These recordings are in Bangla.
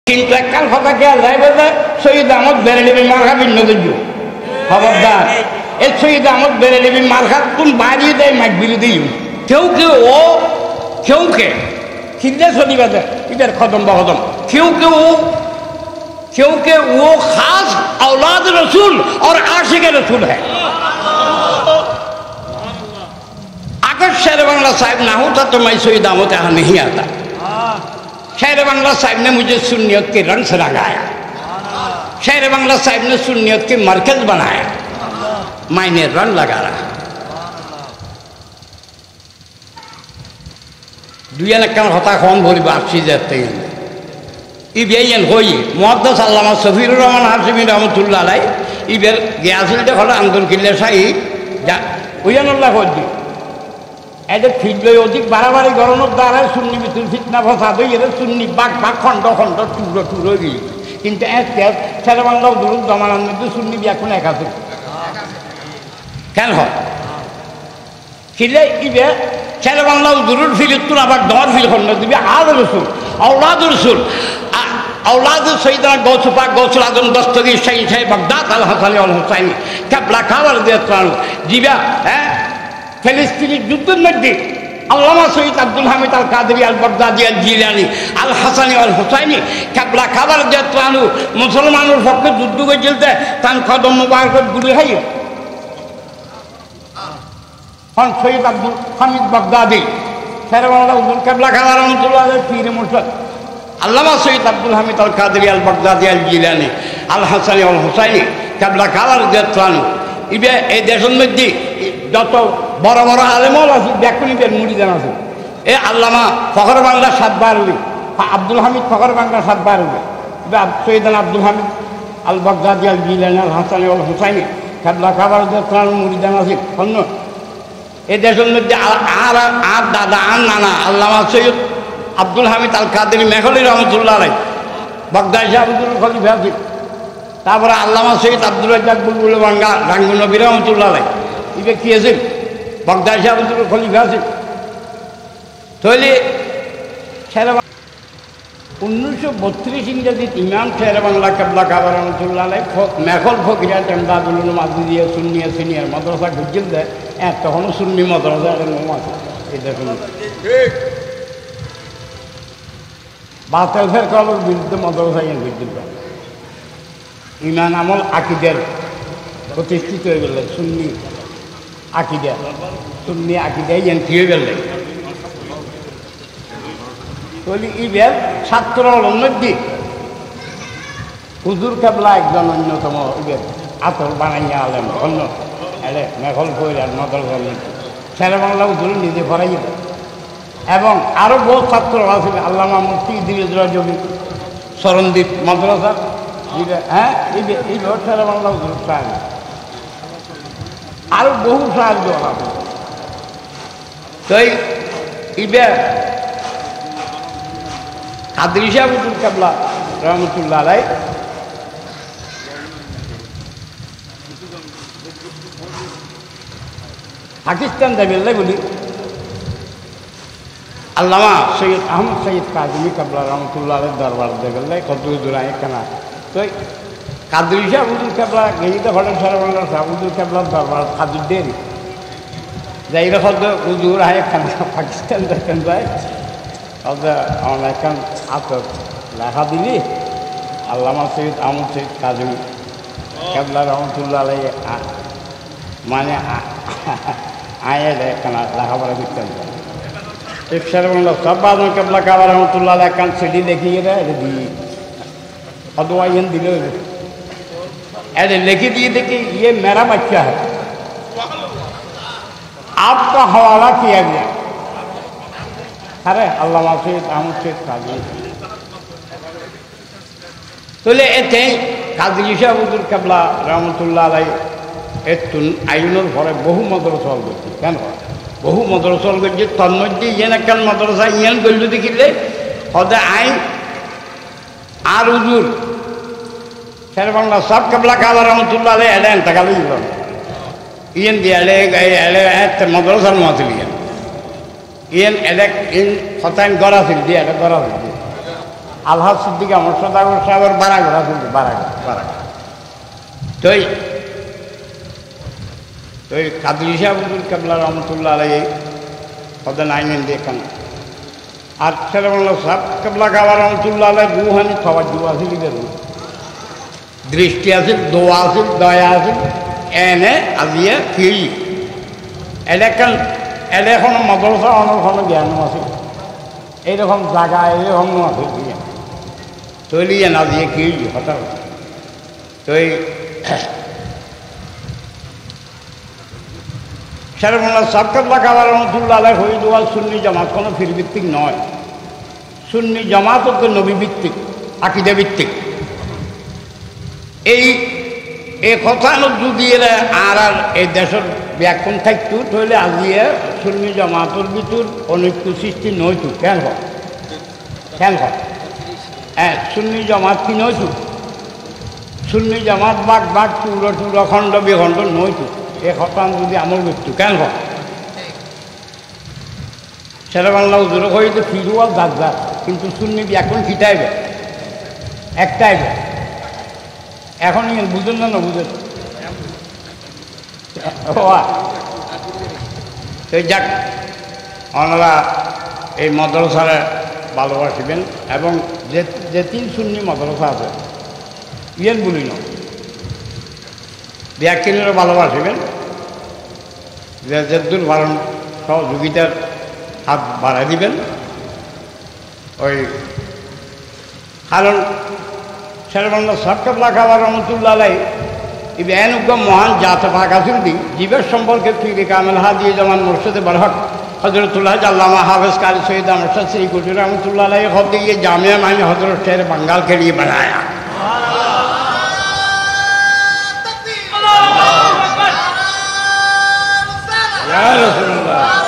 কিন্তু এককাল কথা খেয়াল যায় বলতে সৈয়দ আহমদ বেরেলিবি মার্কা ভিন্ন কিছু খবরদার এই সৈয়দ আহমদ বেরেলিবি মার্কা কোন বাড়িয়ে দেয় মাইক বিরোধী কেউ কেউ ও কেউ কে খিদে চলি বাজে ইদের খতম বা খতম কেউ के वो खास औलाद रसूल और आशिक रसूल है। अगर शेर बांग्ला साहिब ना होता तो मैं सैयद अहमद यहाँ नहीं आता। शेर बांग्ला साहिब ने मुझे सुन्नियत के रंग से रंगाया। शेर बांग्ला साहिब ने सुन्नियत के मरकज बनाया। मैंने रंग लगा रहा। दुनिया ने कम होता कौन बोली बात सी जाते हैं ইবেন হই মুহাদ্দিস আল্লামা সফিউর রহমান হাশিমি রহমাতুল্লাহ আলাই ইবের গিয়াসুলটা হলো আন্দোলন কিল্লে সাই যা ওয়ানুল্লাহ হদ্দি এদের ফিডলই অধিক বাড়াবাড়ি গরমের দ্বারা সুন্নি বিতুল ফিতনা ফসাদ হয়ে এদের সুন্নি বাঘ খণ্ড খণ্ড টুকরো গিয়ে কিন্তু ছেলে বাংলাও ধরুন জমানার মধ্যে সুন্নি এখন একাধিক কেন হয় খিলে ইবে ছেলে বাংলাও দূরের ফিলিতুন আবার ডর ফিল খণ্ড দিবি আদ রসুল औलाद रसूल औलाद सैयदना गौस पाक गौसुल आजम दस्तगीर शाहीन शाह बगदाद अल हसन अल हुसैन काबला कावर देतानु जिबा ফিলিস্তিনি যুদ্ধের মধ্যে আল্লামা সৈয়দ আব্দুল হামিদ আল কাদরি আল বাগদাদি আল জিলানি আল হাসানি আল হুসাইনি কাবলা কাবার দেতাनु মুসলমানের পক্ষে যুদ্ধ করে চলতে তান কদম মুবারক গুলি হয় হন সৈয়দ আব্দুল হামিদ বাগদাদি কাবলা কাবার রহমাতুল্লাহ পীর মুর্শিদ আল্লামা সৈয়দ আব্দুল হামিদ আল কাদরি আল বাগদাদি আল জিলানি আল হাসানি আল হুসাইনি কাবলা কাবার দেতাनु ইবে এই দেশের মধ্যে যত বড় বড় আলেমল আছে ব্যাকুনিদের মুরিদান আছে এ আল্লামা ফখর বাংলা 7 বার হলি আব্দুল হামিদ ফখর বাংলা 7 বার হলি সৈয়দান আব্দুল হামিদ আল বাগদাদি আল জিলানি আল হাসানি আল হুসাইনি কাবলা কাবার দেতাनु মুরিদান আছে অন্য এই দেশের মধ্যে আর দাদা আর নানা আল্লামা সৈয়দ আব্দুল হামিদ আল কাদরি মেঘলি রহমতুল্লাহ আলাই বাগদাদ শাহ আব্দুল খলিফা আছে তারপরে আল্লামা সৈয়দ আব্দুল রাজ্জাক বুলবুল বাঙ্গা রাঙ্গুল নবী রহমতুল্লাহ আলাই ইবে কি আছে বাগদাদ শাহ আব্দুল খলিফা আছে তাহলে 1932 ইংরেজিত ইমাম শের বাংলা কাবলা কাবার রহমতুল্লাহ আলাই মেঘল ফকিরা তেমদাদুল মাদুদিয়া সুন্নিয়া সিনিয়র মাদ্রাসা গুজিল দেয় তখনও সুন্নি মাদ্রাসা নাম আছে এই দেখুন বাতিল ফেরকার বিরুদ্ধে মাদ্রাসা গুজিল ইমান আমল আকিদের প্রতিষ্ঠিত হয়ে গেলে সুন্নি আকিদা এন্ট্রি হয়ে গেলে তাহলে ইবের ছাত্র মধ্যে হুজুর কাবলা একজন অন্যতম ইবের আতর বানাইয়া আলেন অন্য এলে মেঘল কইরার মাদ্রাসা ছেলে বাংলা হুজুর নিজে পড়াই এবং আরও বহু ছাত্র আছে আল্লামা মুফতি ইদ্রিস রাজবি শরণদ্বীপ মাদ্রাসা এইবার ছেলে বাংলা হুজুর সাহেব আরও বহু সাহায্য আছে তো ইবে কাদরি শাহ হুজুর কাবলা রহমতুল্লাহ আলাই পাকিস্তান যাবে বলি আল্লামা সৈয়দ আহমদ সৈয়দ কাজী কাবলা রহমতুল্লাহ আলের দরবার দেবেল্লাই কত দূর কেনা তো কাদরি শাহ হুজুর কাবলা গেজিতে ঘটেন সরবরাহ শাহ হুজুর কাবলার দরবার কাজুর দেন যাই রকম হুজুর আয় খানা পাকিস্তান দেখেন যায় আমার এখন আতর লেখা দিলি আল্লামা সৈয়দ আহমদ সৈয়দ কাজী কাবলা রহমতুল্লাহ আলাই মানে আয়ে এখানে লেখাপড়া করতেন শের বাংলা সব বাদন কাবলা কাবার রহমতুল্লাহ এখান সিডি দেখিয়ে দেয় দিই অদওয়াইন দিল अरे लिखी दिए देखिए ये मेरा बच्चा है आपका हवाला किया गया अरे अल्लामा सैयद अहमद सैयद कादरी তোলে এতে কাদরি শাহ হুজুর কাবলা রহমতুল্লাহ আলাই এতুন আইনের পরে বহু মাদ্রাসা করছে কেন বহু মাদ্রাসা করছে তার মধ্যে ইয়েন একখান মাদ্রাসা ইয়েন গল্য দেখিলে হতে আইন আর হুজুর শের বাংলা সব কাবলা কাবার রহমতুল্লাহ আলাই এলেন টাকালে ইয়েন দিয়ে এলে মাদ্রাসার মাতিল ইয়েন এলেক ইন হতাইন গড়া ছিল দিয়ে এটা গড়া ছিল আলহাজ সিদ্দিক আমার সদাগর সাহেবের বারাগড়া কিন্তু বারাগড়া তৈ কাদরি সাহেব কেবলা রহমতুল্লাহ আলাই হদেন আইনেন দেখান আর ছেলেবেলা সাহেব কেবলা কাবা রহমতুল্লাহ আলাই রুহানি থবার যুব আছিল দৃষ্টি আছিল দোয়া আছিল দয়া আছিল এনে আজিয়ে ফিরি এলাকান এখন মাদ্রাসা অনর্খন জ্ঞান আছে এইরকম জায়গা এইরকম আছে তৈলিয়ে না দিয়ে কি হঠাৎ তৈ শেরমোল্লা সাবকাবলা কাবার রহমতুল্লাহ আলাই হরিদুয়াল সুন্নি জামাত কোনো ফিরভিত্তিক নয় সুন্নি জামাত হচ্ছে নবী ভিত্তিক আকিদা ভিত্তিক এই কথা যদি আর এই দেশের ব্যাখ্যান থাকতো তাহলে আজিয়ে সুন্নি জামাতের ভিতর অনৈক্য সৃষ্টি নইতো কেন হয় হ্যাঁ সুন্নি জামাত কি নইতো সুন্নি জামাত বাঘ টুর খণ্ড বিখণ্ড নইতো এই কথা যদি আমার মৃত্যু কেন হয় সেটা বাংলা উজুর হইতে ফিরুয়াল যা কিন্তু সুন্নি ব্যাখ্যান খিটাইবে একটাইবে এখন বুঝেন না বুঝেন যাক ওনারা এই মাদ্রাসারে ভালোবাসিবেন এবং যে তিন সুন্নি মাদ্রাসা আছে ইয়েন বলি না ব্যাখ্যানেরও ভালোবাসিবেন যে যেদুর ভারণ সহযোগিতার হাত বাড়াই দিবেন ওই কারণ শেরবাংলা সাবকাবলা কাবা রহমতুল্লাহ আলাই এই বেআনুজ্ঞ মহান জাত পাক আসিল দি জীবের সম্পর্কে ফিরে কামেল হাদি জামান মুর্শিদে বরহক হজরতুল্লাহ আল্লামা হাফেজ কারি সৈয়দ মুর্শিদ শ্রী কুটি রহমতুল্লাহ আলাই হতে ये जामिया माइन हजरत शहर बंगाल के लिए बनाया या रसूलुल्लाह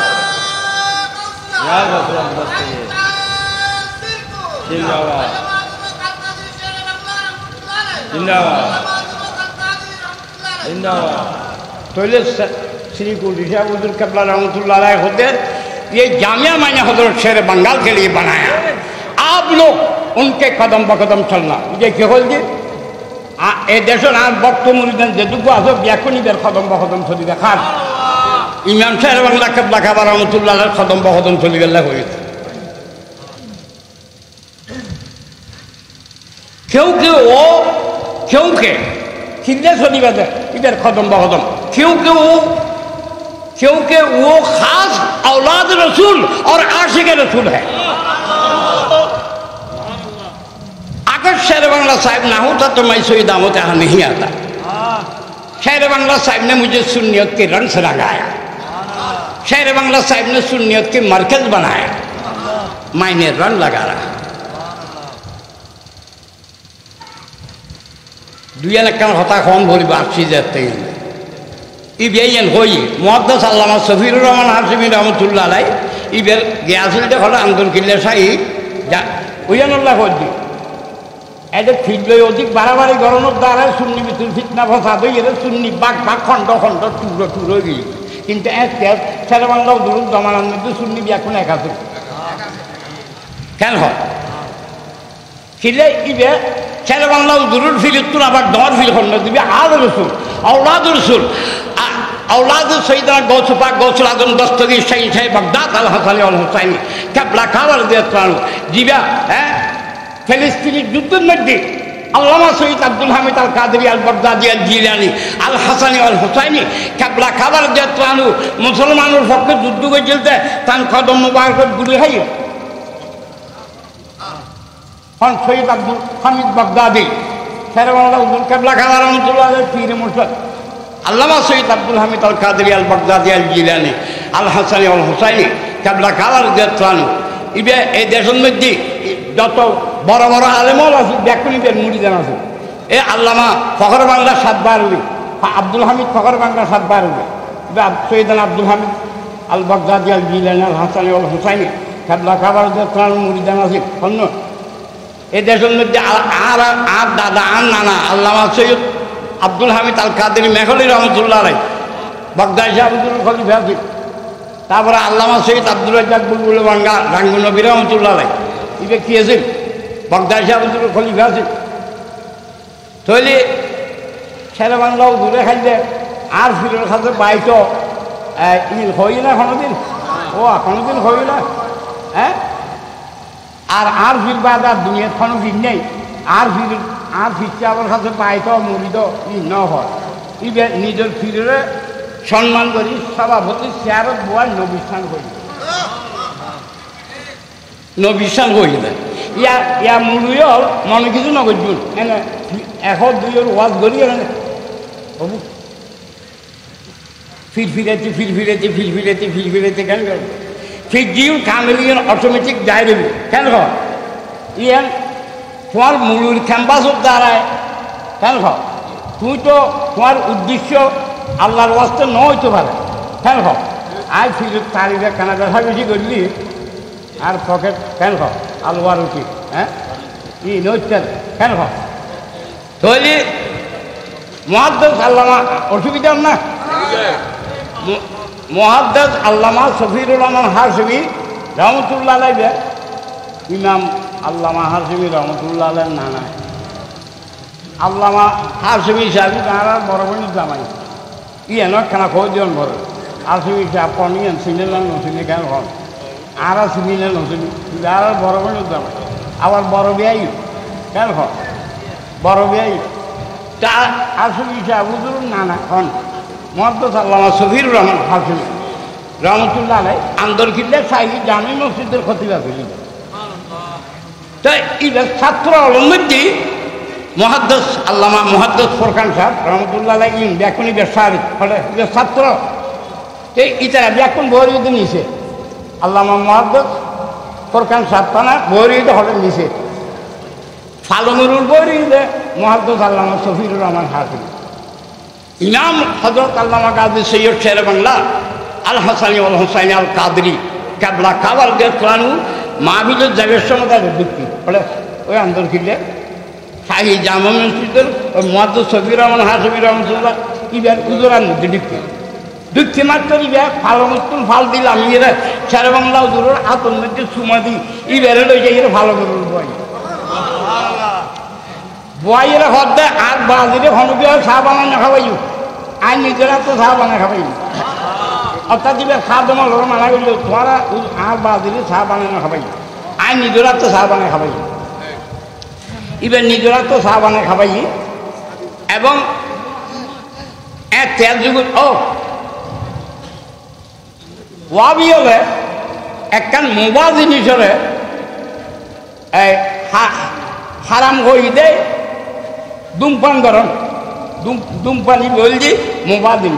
जिंदाबाद तो श्री कुटी साहब हुजूर कबला रहमतुल्लाह अलैह होते ये जामिया मैंने हजरत शेर बंगाल के लिए बनाया आप लोग उनके कदम बकदम चलना ये क्या बोल जी ए देशों ना वक्त मुरीदन जेदुको आसो ब्याकुनी बेर कदम बकदम चली देखान इमाम शेर बंगला कबला काबा रहमतुल्लाह अलैह कदम बकदम चली गल्ला हुई क्योंकि कितने सोनी बात है इधर खत्म बखत्म क्योंकि वो खास औलाद रसूल और आशिक रसूल है अगर शेर बांग्ला साहिब ना होता तो मैं सोई दामों यहाँ नहीं आता शेर बांग्ला साहिब ने मुझे सुन्नियत के रंग से रंगाया शेर बांग्ला साहिब ने सुन्नियत के मरकज बनाया मैंने रंग लगा रहा দুইয়ান একখান হতা কম ভরিব আসছি যাতে ই বেয়েন হই মুহাদ্দিস আল্লামা সফিউর রহমান হাশিমি রহমতুল্লাহ আলাই ইবের গিয়াসুলটা হলো আন্দোলন কিল্লা সাহি যা উইয়ানুল্লাহ হদ্দি এটা ফিরলে অধিক বাড়াবাড়ি গরমের দ্বারা সুন্নি ভিতর ফিতনা ফসাদ হয়ে গেলে সুন্নি বাঘ খণ্ড টুকরো গিয়ে কিন্তু ছেলে বাংলা ধরুন জমানার মধ্যে সুন্নি এখন একাধিক কেন হয় খিলে ইবে ছেলে বাংলা দুরুর ফিল তুন আবার দর ফিল খন্ড দিবি औलाद रसूल औलाद सैयदना गौस पाक गौसुल आजम दस्तगीर शाही शाही बगदाद अल हसन अल हुसैनी काबला काबा রাদিয়াল্লাহু আনহু জিবা ফিলিস্তিনের যুদ্ধের মধ্যে আল্লামা সৈয়দ আব্দুল হামিদ আল কাদেরী আল বাগদাদি আল জিলানী আল হাসানি আল হুসাইনি কাবলা কাবা রাদিয়াল্লাহু আনহু মুসলমানের পক্ষে যুদ্ধ করে চলতে তান কদম মুবারক গুলি হয় হন সৈয়দ আব্দুল হামিদ বাগদাদি শেরবাংলা হুজুর কাবলা কাবা রহমতুল্লাহ আলাইহি পীর মুর্শিদ আল্লামা সৈয়দ আব্দুল হামিদ আল কাদেরী আল বাগদাদি আল জিলানী আল হাসানি আল হুসাইনি কাবলা কাবা রাদিয়াল্লাহু আনহু ইবে এই দেশের মধ্যে যত বড় বড় আলেমল আছে ব্যাকুনিদের মুরিদান আছে এ আল্লামা ফখর বাংলা 7 বার হইবে আব্দুল হামিদ ফখর বাংলা 7 বার হইবে সৈয়দনা আব্দুল হামিদ আল বাগদাদি আল জিলানী আল হাসানি আল হুসাইনি কাবলা কাবা রাদিয়াল্লাহু আনহু মুরিদান আছে অন্য এই দেশের মধ্যে আর দাদা আর নানা আল্লামা সৈয়দ আব্দুল হামিদ আল কাদেরী মেঘলি রহমতুল্লাহ আলাইহি বাগদাদি আব্দুল খলিফা আছে তারপরে আল্লামা সৈয়দ আব্দুল রাজ্জাক বুলবুল বাঙ্গা রাঙ্গুনবী রহমতুল্লাহ আলাইহি ইবে কি আছে বাগদাদ সাহেব খলিফা আছে তাহলে ছেলে বাংলাও দূরে খাইলে আর ফিরের কাছে বাইতো হই না কোনোদিন ও কোনোদিন হই না হ্যাঁ আর ফির বাদ আর দুনিয়ার কোনো দিন নেই আর ফিরছে আমার কাছে পাইতো মরিত ন হয় নিজের ফিরে সম্মান করি সভাপতি চেয়ারত বয় নবিস্থান করি নবিস্থান করি না ইয়া মুড়িও মনে কিছু নগর এনে 100-2 ওয়াজ করি বাবু ফিরফিরেতে কেন ফির জিউর কামেলিয়ান অটোমেটিক যাই দেবে কেন ইয়ান তোমার মুড়ির ক্যাম্পাসত দাঁড়ায় কেন তুই তো তোমার উদ্দেশ্য আল্লাহর ওয়াস্তে ন হইতে পারে কেন আয় ফির তারিখে কেনা দেখা বেশি করলি আর পকেট কেন আলুয়ার উঠি হ্যাঁ ই নইতেন কেন তৈরি মুহাদ্দিস আল্লামা অসুবিধা না মুহাদ্দিস আল্লামা শফিউর রহমান হাশমি রহমতুল্লাহ আলাইহি ইমাম আল্লামা হাশমি রহমতুল্লাহ আলাইহি নানা আল্লামা হাশমি সাহেব তারা বড় বড় জামাই ইয়ে নয় খানা খোঁজ দিন বড় হাশমি সাহেব পনিয়ান সিনেলাম নসিনে কেন হন আর সিনেলেন নসিনি আর বড় বড় জামাই আবার বড় বিয়াই কেন বড় বিয়াই তা হাশমি সাহেব হুজুর নানা হন মুহাদ্দিস আল্লামা শফিউর রহমান হাশমি রহমতুল্লাহ আলাইহি আন্দরকিল্লা সাইদি জামি মসজিদের খতিবা ছিলেন তাই এবার ছাত্র অলমধ্যে মুহাদ্দিস আল্লামা মুহাদ্দিস ফোরকান সাহেব রহমতুল্লাহ আলাইহি ব্যাকুনি বেসারি ফলে ছাত্র এই ইতারা ব্যাকুন বহরিতে নিছে আল্লামা মুহাদ্দিস ফোরকান সাহেব পানা বহরিতে হলে নিছে ফালনুরুল বহরিতে মুহাদ্দিস আল্লামা শফিউর রহমান হাশমি ইমাম হযরত আল্লামা কাজী সৈয়দ শের বাংলা আল হাসানি আল হোসাইনি আল কাদরি কাবলা কাবাল দেখানু মাহফিলের জায়গার সময় তাদের দুঃখী বলে ওই আন্দোলন কিনলে শাহী জামা মসজিদের ওই মুহাদ্দিস শফিউর রহমান হাশমি রহমতুল্লাহ ইবার উজোরার মধ্যে দুঃখী মাত্র ইবার ফালমুস্তুল ফাল দিলাম ইয়েরা শের বাংলা উজুরের হাতের মধ্যে সুমা দিই ইবারে লই যাই ভালো করুন বই বয়েরা হদ্দে আর বাজিরে হনুবিয়া চা বানানো খাবাই আর নিজেরা তো চা বানায় খাবাই অর্থাৎ এবার চা তোমার লোক মানা করল তোমারা আর বাজিরে চা বানানো খাবাই আর নিজেরা তো চা বানায় খাবাই এবার নিজেরা তো চা বানায় খাবাই এবং তেল যুগ ও ওয়াবি হলে একখান মোবা জিনিসরে হারাম হয়ে দেয় ধূমপান করেন ধূমপানি বলছি মোবা দিন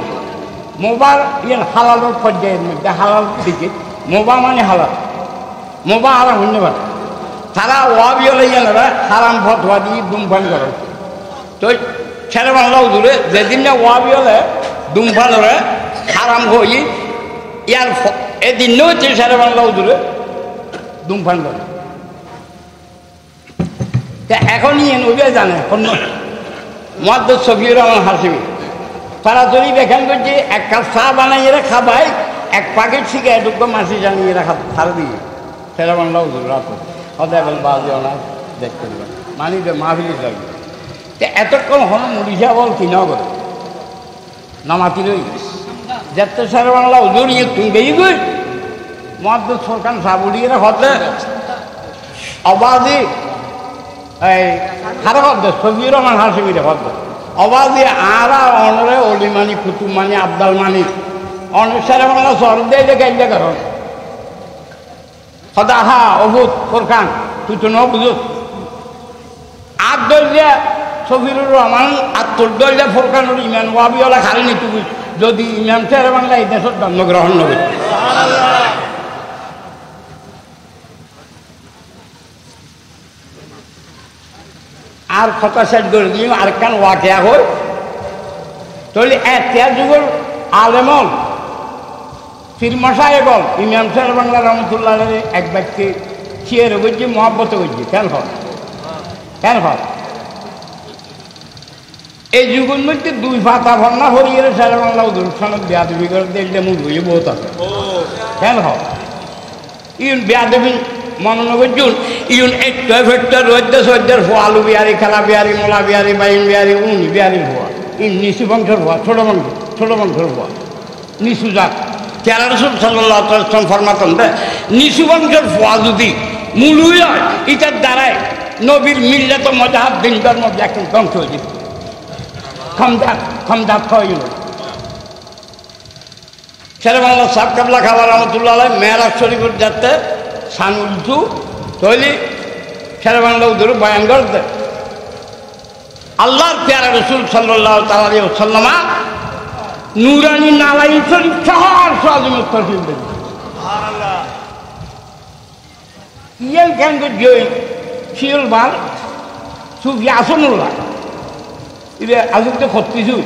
মোবার ইয়ার হালালের পর্যায়ের মধ্যে হালাল দিকে মোবা মানে হালাল মোবা হারাম হইতে পারে তারা ওয়াবি হলে ইয়ারা হারাম ফতোয়া দিয়ে ধূমপান করেন তো ছেলে বাংলাও দূরে যেদিন না ওয়াবি হলে ধূমপান হলে হারাম হই ইয়ার এদিন হচ্ছে ছেলে বাংলাও দূরে ধূমপান করে এখনই ওইটা জানে অন্য মুহাদ্দিস শফিউর রহমান হাশমি তারা যদি দেখেন করছে এক কাপ চা বানাই এরা খাবাই এক প্যাকেট শিখে এটুকু মাসি জানিয়ে এরা ছাড় দিয়ে সেটা বাংলা রাত সদায় বল বাজে অনার দেখতে দেবেন মানি মাহফিলি লাগবে এতক্ষণ হল মুড়িসা বল কিনা করে নামাতি রই যেতে সেরা বাংলা উজুর ইয়ে তুমি বেরিয়ে গই মুহাদ্দিস ফোরকান সাহেব উড়িয়ে হতে অবাধি এই খারাপ হদ্দে শফিউর রহমান হাশমিরে হদ্দে অবাধি আরা অনরে অলিমানি কুতুবমানি আবদাল মানি অনুসারে বাংলা শহর দিয়ে গাইলে কারণ সদা হা অভূত ফোরকান তুই তো ন বুঝুস আট দলিয়া শফিউর রহমান আত্মর দলিয়া ফোরকানুর ইমান ওয়াবিওয়ালা খালি তুই যদি ইমাম শেরে বাংলা এই দেশত জন্মগ্রহণ নবে আর কথা সেট করে দিই আর কেন ওয়াকিয়া হই তাহলে একটা যুগের আলেমল ফিরমশায় বল ইমাম শের বাংলা রহমতুল্লাহ এক ব্যক্তি শিয়ের করছি মহব্বত করছি কেন হয় এই যুগের মধ্যে দুই পাতা ভন্না হরিয়ে শের বাংলা উদুরসনক বেয়াদবি করে দেখলে মুখ হয়ে বহুত আছে কেন হয় বেয়াদবি মনোনগর জুন ইউন একটু ফেটটা রোদ্দে সদ্যের ফোয়া আলু বিহারি খেলা বিহারি মোলা বিহারি বাইন বিহারি উনি বিহারির ফোয়া ইন নিচু বংশের ফোয়া ছোট বংশের ফোয়া নিচু জাত তেরা রসুল সাল্লাল্লাহু আলাইহি ওয়াসাল্লাম ফরমাতেন দে নিচু বংশের ফোয়া যদি মূলই হয় এটার দ্বারাই নবীর মিল্লাত মজাহাব দিন ধর্ম একদম ধ্বংস হয়ে যেত খমদাত হয়ে গেল শেরে বাংলা সাহেব কাবলা খাবার রহমতুল্লাহ আলাই মেহরাজ শরীফের যাতে সান উল্টু তৈলি শেরে বাংলা উদুর বয়ান করতে আল্লাহর পেয়ারা রসুল সাল্লাল্লাহু তাআলা আলাইহি ওয়াসাল্লাম নুরানি নালাই শরীফ শহর সাজিমত তরফিক দেন সুবহানাল্লাহ ইয়াল কেন গই শিল বার সুফি আসনুল্লাহ ইবে আজকে খত্তিছু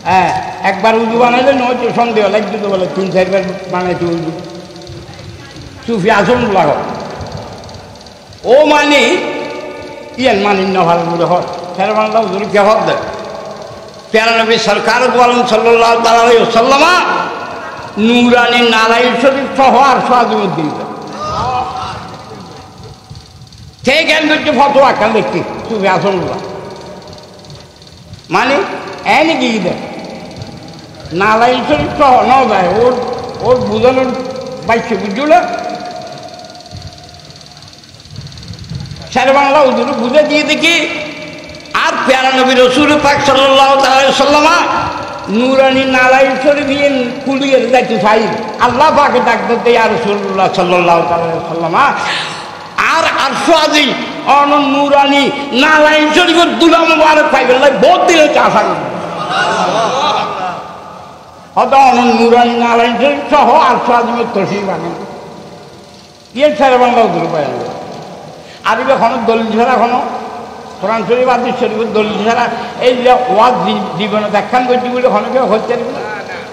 হ্যাঁ একবার উজু বানাইলে নয় তো সন্দেহ লাগছে তো বলে 3-4 বার বানাইছে উজু সুফি আসনুল্লাহ ও মানে ইয়ান মানিন না ভালো করে হয় ফের বাংলা উজুর কে হক দেয় প্যারা নবী সরকার বলেন সাল্লাল্লাহু তাআলা আলাইহি ওয়াসাল্লাম নূরানি নালাই শরীফ সহ আর সাজিমুদ্দিন ঠিক আছে ফতোয়া কাল দেখি সুফি আসনুল্লাহ মানে এনে গিয়ে দেয় নালাই শরীফ সহ ন যায় ওর বুঝানোর বাইশে বুঝল শেরে বাংলা উজুর বুঝে দিয়ে দেখি আর প্যারা নবী রসুল পাক সাল্লাল্লাহু তাআলা আলাইহি ওয়াসাল্লাম নূরানি নালাই শরীফ কুলিয়ে যাইতে চাই আল্লাহ পাকে ডাকতে ইয়া রাসূলুল্লাহ সাল্লাল্লাহু তাআলা আলাইহি ওয়াসাল্লাম আর আরশ আজিম অন নূরানি নালাই শরীফের দুলা মুবারক পাইবেন লাই বহুত দিলে আশা করি হয়তো অন নূরানি নালাই শরীফ সহ আরশ আজিমের তসির বানান ইয়ে শেরে বাংলা উজুর পাই আর এখন দলিল ছাড়া এখনো কোরআন শরীফ হাদিস শরীফের দলিল ছাড়া এই যে ওয়াজ জীবনে ব্যাখ্যান করছি বলে অনেকে হচ্ছে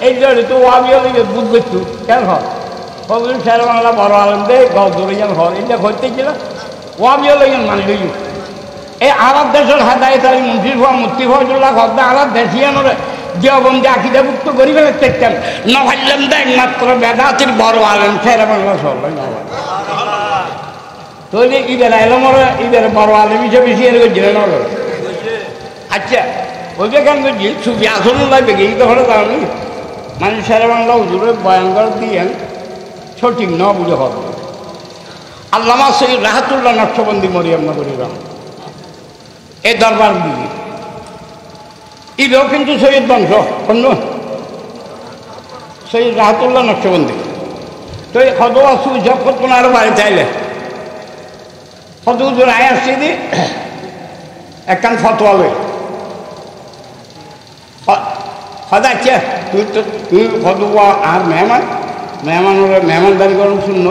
এই যে তো ওয়াবি হলে বুধ করছু কেন হয় কবুল শেরে বাংলা বড় আলম দে গৌরে যেন হয় এটা হইতেছিল ওয়াবি হলে মানে লইল এই আরব দেশের হেদায়ত আলী মন্ত্রী হওয়া মুক্তি ফজুল্লাহ হদ্দা আরব দেশিয়ানোরে দেওবন্দি আকিদাভুক্ত করি ফেলে দেখতেন নভাইলাম দে একমাত্র বেদাতির বড় আলম শেরে বাংলা সবাই নভাই তৈরি ঈদের আলমর ঈদের বড় আলম হিসেবে শিয়ার করছিলেন আচ্ছা ওই কেন করছি সুফি আসনুল্লাহ বেগে এই তো হলো তাহলে মানে শেরে বাংলা হুজুরে বয়ান করে দিয়েন সঠিক ন বুঝে হবে আল্লামা সৈয়দ রাহাতুল্লাহ নকশবন্দি মরিয়াম নগরী রাম এই দরবার দিকে ঈদও কিন্তু সৈয়দ বংশ অন্য সৈয়দ রাহাতুল্লাহ নকশবন্দি তো এই খদোয়া সুইসব করতো না আরো বাড়ি চাইলে কত হুজুর আয় আসছি দি একখান ফতোয়া লই আচ্ছা তুই ফতোয়া আর মেহমানদারি করুন শূন্য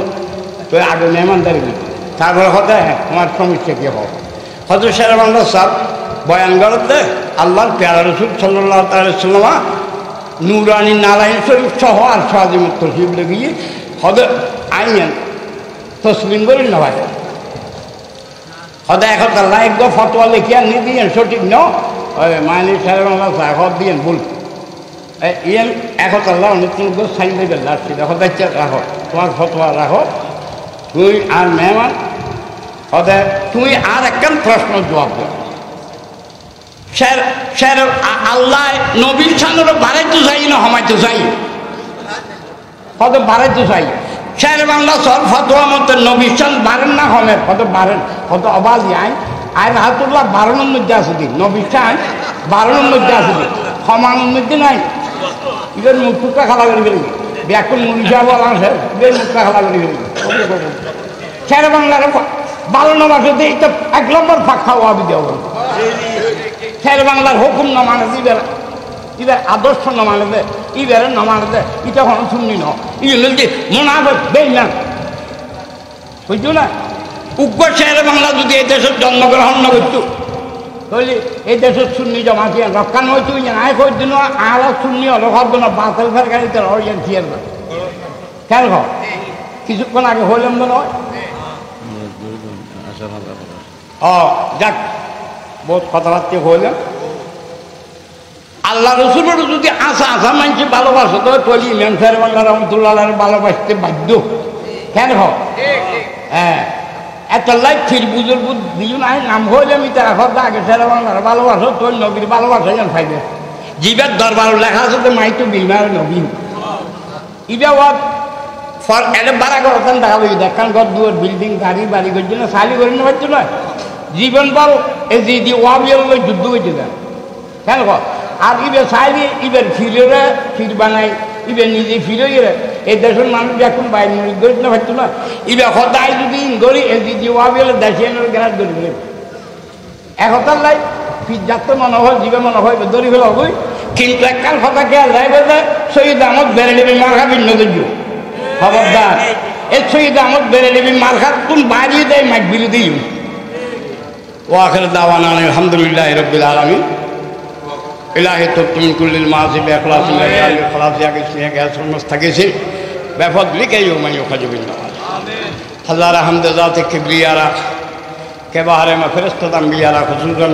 তুই আগে মেহমানদারি করবি তারপরে কথা হ্যাঁ তোমার সমস্যা কী হবে হয়তো শেরে বাংলা সাহেব বয়ান করতে আল্লাহর পেয়ারা রসুল সাল্লাল্লাহু তাআলা আলাইহি ওয়াসাল্লাম নুরানি নালাই শরীফ সহ আর সাজিমুত তসিব লেগিয়ে হয়তো আইন তসলিম করেন না ভাই হয়তো এখন লাইক গো ফতোয়া লিখে আনি দিয়েন সঠিক ন মানে শেরে বাংলা সাহেব দিয়েন বল ইয়েন এখন আল্লাহ অনেক সাইন দেবেন আসছি দেখো দেখছে রাখো তোমার ফতোয়া রাখো তুই আর মেহমান হতে তুই আর একখান প্রশ্ন জবাব দে স্যার আল্লাহ নবীর সামনে বাড়াইতে চাই না হমাইতে চাই হয়তো বাড়াইতে চাই শেরে বাংলা সর ফতোয়া মতো নবীর সান বাড়েন না হমের হয়তো বাড়েন হয়তো অবাজ আইন আইন হাতুল্লাহ বারোনোর মধ্যে আছে দিন নবীর সান বারোনোর মধ্যে আছে দিন সমানোর মধ্যে নাই ইদের মুখটা খালা করে ফেলি ব্যাকুল মুড়িষা বলা আছে ইদের মুখটা খালা করে ফেলি শেরে বাংলার 12 মাসে এটা 1 নম্বর ফাঁক খাওয়া আমি দেওয়া শেরে বাংলার হুকুম না মানে ইদের আদর্শ না মানে দে ইদের না মানে দে এটা কোনো শুননি না ইগুলো যে মোনাফেক বেইমান বুঝছো না উগ্র শেরে বাংলা যদি এই দেশের জন্মগ্রহণ না করতো তাহলে এই দেশের শূন্য জমা দিয়ে রক্ষা নয় তুই আয় করে দিন আর শূন্য হলো ভাববো না বাতিল ফের গাড়িতে হরিয়ান ফিয়ার না খেয়াল কর কিছুক্ষণ আগে হইলাম তো নয় যাক বহুত কথাবার্তা হইলাম আল্লাহ রসুলের যদি আশা মানছে ভালোবাসো তো তৈরি ইমাম সাহেব আল্লাহ রহমতুল্লাহ ভালোবাসতে বাধ্য কেন হ্যাঁ এত লাইফ ফির বুজুর্গ দিও নাই নাম হইলে আমি তারা হদ আগে সেরা ভালোবাসো তোর নবীর ভালোবাসো যেন ফাইবে জীবের দরবার লেখা আছে মাই তো বিলমার নবী ইটা ওয়ার ফর এটা বাড়া করতেন দেখাবো দেখান ঘর দুয়ার বিল্ডিং গাড়ি বাড়ি করছে না সালি করে না পারছো না জীবন বল এই যে ওয়াবিয়াল যুদ্ধ করছে না কেন আর ইবে সাইলি ইবের ফিরে ফির বানাই ইবে নিজে ফিরে গেলে এই দেশের মানুষ এখন বাইরে মরি গরিব না পারছো না ইবে সদায় যদি গড়ি এই যে ওয়াবিয়াল দেশে গ্রাস ধরে গেলে একতার লাই ফির যাতে মনে হয় জীবে মনে হয় দড়ি ফেলা হবই কিন্তু একখান কথা খেয়াল যাইবে যে শহীদ আহমদ বেড়ে নেবে মার্কা ভিন্ন করছ খবরদার এই শহীদ আহমদ বেড়ে নেবে মার্কা তুমি বাড়িয়ে দেয় মাইক বিরোধী ও আখের দাওয়ানা আলহামদুলিল্লাহ রব্বিল আলামিন ইলাহি তুম কুল্লিল মাযিব ইখলাসি লিল খালাসি আগে সিয়া গ্যাস মুস্তাকিসি বিফদলিকা ইয়াউমান ইউখাজুবিন আমিন হাজার হামদ জাতে কিবরিয়ারা কে বাহারে মে ফেরেশতা আম্বিয়ারা খুসুসান